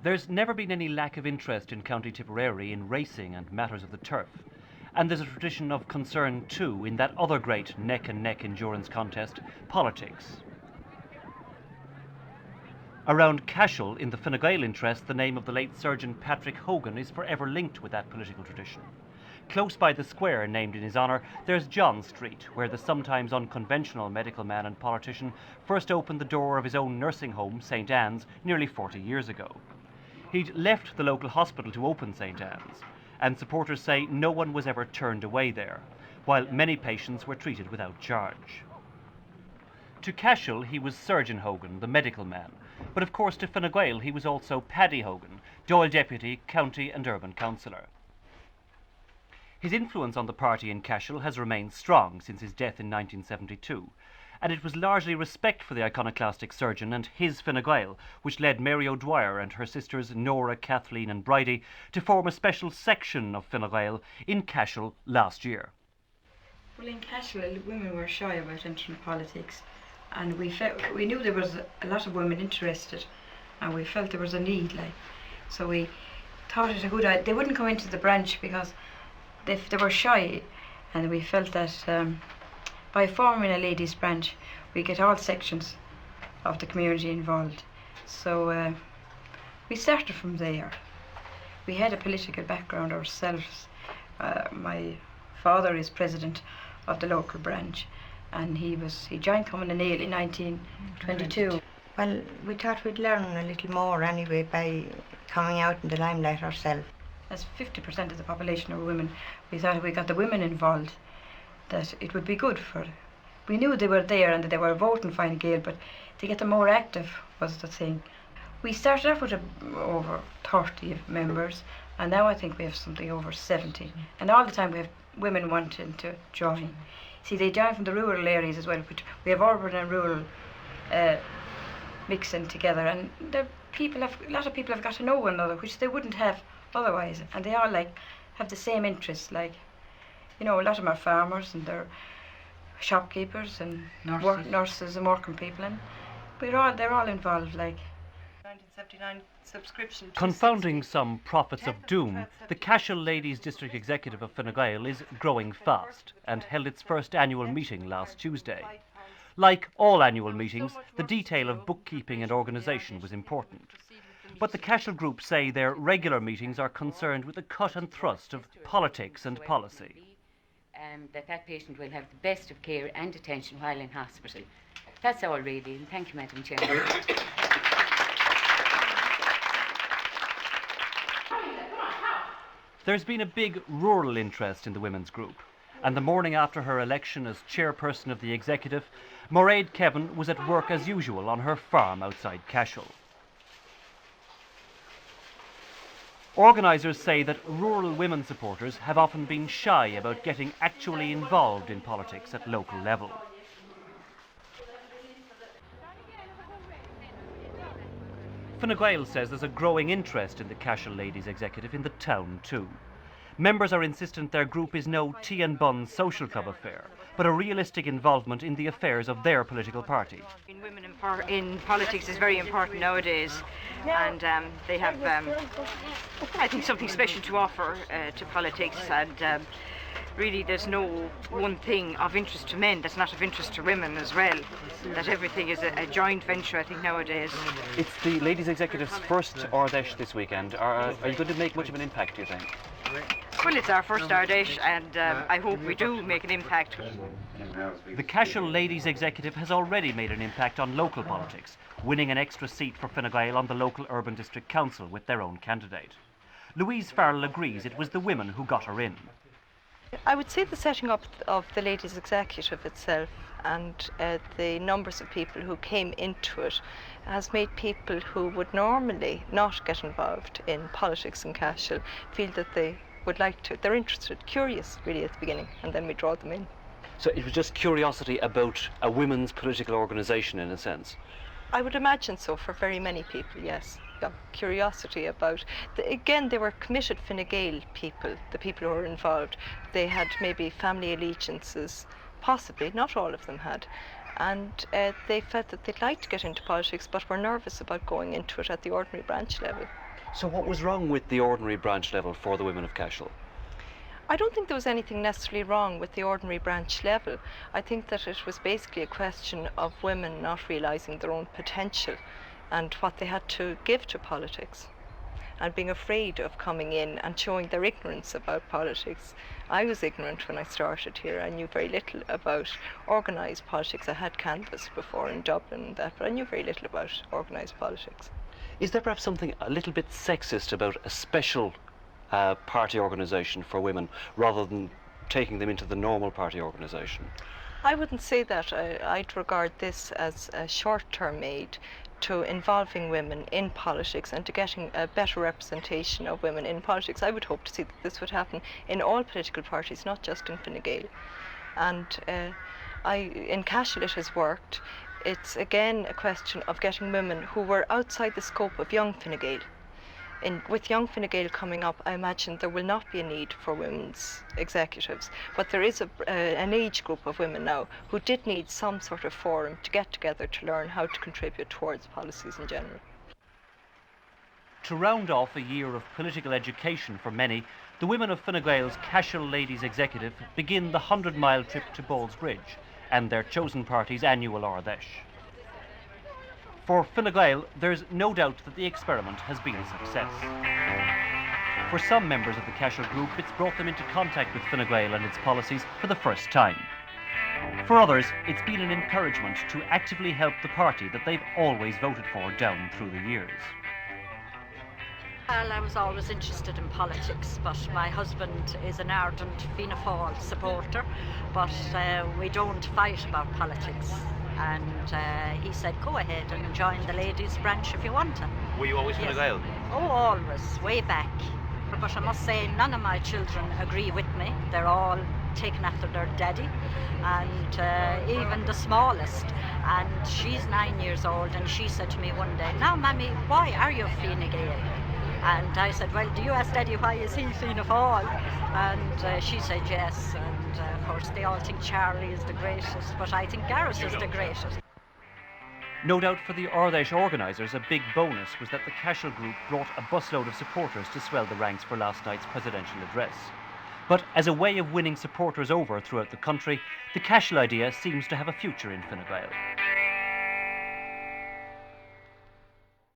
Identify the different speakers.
Speaker 1: There's never been any lack of interest in County Tipperary in racing and matters of the turf. And there's a tradition of concern too in that other great neck-and-neck endurance contest, politics. Around Cashel, in the Fine Gael interest, the name of the late surgeon Patrick Hogan is forever linked with that political tradition. Close by the square named in his honour, there's John Street, where the sometimes unconventional medical man and politician first opened the door of his own nursing home, St Anne's, nearly 40 years ago. He'd left the local hospital to open St Anne's, and supporters say no one was ever turned away there, while many patients were treated without charge. To Cashel, he was Surgeon Hogan, the medical man, but of course to Fine Gael he was also Paddy Hogan, Dáil Deputy, County and Urban Councillor. His influence on the party in Cashel has remained strong since his death in 1972, and it was largely respect for the iconoclastic surgeon and his Fine Gael which led Mary O'Dwyer and her sisters Nora, Kathleen and Bridie to form a special section of Fine Gael in Cashel last year.
Speaker 2: Well, in Cashel, women were shy about entering politics, and we knew there was a lot of women interested, and we felt there was a need, so we thought it a good idea. They wouldn't come into the branch because they were shy, and we felt that by forming a ladies' branch, we get all sections of the community involved. So we started from there. We had a political background ourselves. My father is president of the local branch, and he joined Cumann Gael in 1922.
Speaker 3: Well, we thought we'd learn a little more anyway by coming out in the limelight ourselves.
Speaker 2: As 50% of the population are women, we thought if we got the women involved, that it would be good for. We knew they were there and that they were voting Fine Gael, but to get them more active was the thing. We started off with over 30 members, and now I think we have something over 70. And all the time we have women wanting to join. See, they join from the rural areas as well, but we have urban and rural mixing together, and a lot of people have got to know one another, which they wouldn't have otherwise, and they all have the same interests. A lot of them are farmers and they're shopkeepers and nurses and working people, and they're all involved.
Speaker 3: 1979 subscription.
Speaker 1: Confounding some prophets of doom, the Cashel Ladies District Executive of Fine Gael is growing fast and held its first annual meeting last Tuesday. Like all annual meetings, the detail of bookkeeping and organisation was important. But the Cashel group say their regular meetings are concerned with the cut and thrust of politics and policy.
Speaker 4: That patient will have the best of care and attention while in hospital. That's all really, and thank you, Madam Chairman.
Speaker 1: There's been a big rural interest in the women's group, and the morning after her election as chairperson of the executive, Mairead Kevin was at work as usual on her farm outside Cashel. Organisers say that rural women supporters have often been shy about getting actually involved in politics at local level. Fine Gael says there's a growing interest in the Cashel Ladies Executive in the town too. Members are insistent their group is no tea and bun social club affair, but a realistic involvement in the affairs of their political party.
Speaker 5: Women in politics is very important nowadays, and they have, I think, something special to offer to politics, and really there's no one thing of interest to men that's not of interest to women as well, that everything is a joint venture, I think, nowadays.
Speaker 6: It's the Ladies Executive's first Ardèche this weekend. Are you going to make much of an impact, do you think?
Speaker 5: Well, it's our first Ardèche, and I hope we do make an impact.
Speaker 1: The Cashel Ladies Executive has already made an impact on local politics, winning an extra seat for Fine Gael on the local Urban District Council with their own candidate. Louise Farrell agrees it was the women who got her in.
Speaker 7: I would say the setting up of the Ladies Executive itself and the numbers of people who came into it has made people who would normally not get involved in politics in Cashel feel that they would like to. They're interested, curious really at the beginning, and then we draw them in.
Speaker 6: So it was just curiosity about a women's political organisation in a sense?
Speaker 7: I would imagine so for very many people, yes. Yeah, curiosity about, again, they were committed Fine Gael people, the people who were involved. They had maybe family allegiances, possibly, not all of them had. And they felt that they'd like to get into politics but were nervous about going into it at the ordinary branch level.
Speaker 6: So what was wrong with the ordinary branch level for the women of Cashel?
Speaker 7: I don't think there was anything necessarily wrong with the ordinary branch level. I think that it was basically a question of women not realising their own potential and what they had to give to politics, and being afraid of coming in and showing their ignorance about politics. I was ignorant when I started here. I knew very little about organised politics. I had canvassed before in Dublin and that, but I knew very little about organised politics.
Speaker 6: Is there perhaps something a little bit sexist about a special party organisation for women rather than taking them into the normal party organisation?
Speaker 7: I wouldn't say that. I'd regard this as a short-term aid to involving women in politics and to getting a better representation of women in politics. I would hope to see that this would happen in all political parties, not just in Fine Gael. And in Cashel it has worked. It's again a question of getting women who were outside the scope of young Fine Gael. With young Fine Gael coming up, I imagine there will not be a need for women's executives, but there is an age group of women now who did need some sort of forum to get together to learn how to contribute towards policies in general.
Speaker 1: To round off a year of political education for many, the women of Fine Gael's Cashel Ladies Executive begin the 100-mile trip to Ballsbridge and their chosen party's annual Ardèche. For Fine Gael, there's no doubt that the experiment has been a success. For some members of the Cashel group, it's brought them into contact with Fine Gael and its policies for the first time. For others, it's been an encouragement to actively help the party that they've always voted for down through the years.
Speaker 8: Well, I was always interested in politics, but my husband is an ardent Fianna Fáil supporter, but we don't fight about politics. And he said, go ahead and join the ladies' branch if you want to.
Speaker 6: Were you always Fine Gael?
Speaker 8: Oh, always, way back. But I must say, none of my children agree with me. They're all taken after their daddy, and even the smallest. And she's 9 years old, and she said to me one day, now, Mammy, why are you Fine Gael? And I said, well, do you ask Daddy why is he Fianna Fáil? And she said yes. And of course, they all think Charlie is the greatest, but I think Gareth is the greatest.
Speaker 1: No doubt for the Ardèche organisers, a big bonus was that the Cashel group brought a busload of supporters to swell the ranks for last night's presidential address. But as a way of winning supporters over throughout the country, the Cashel idea seems to have a future in Fine Gael.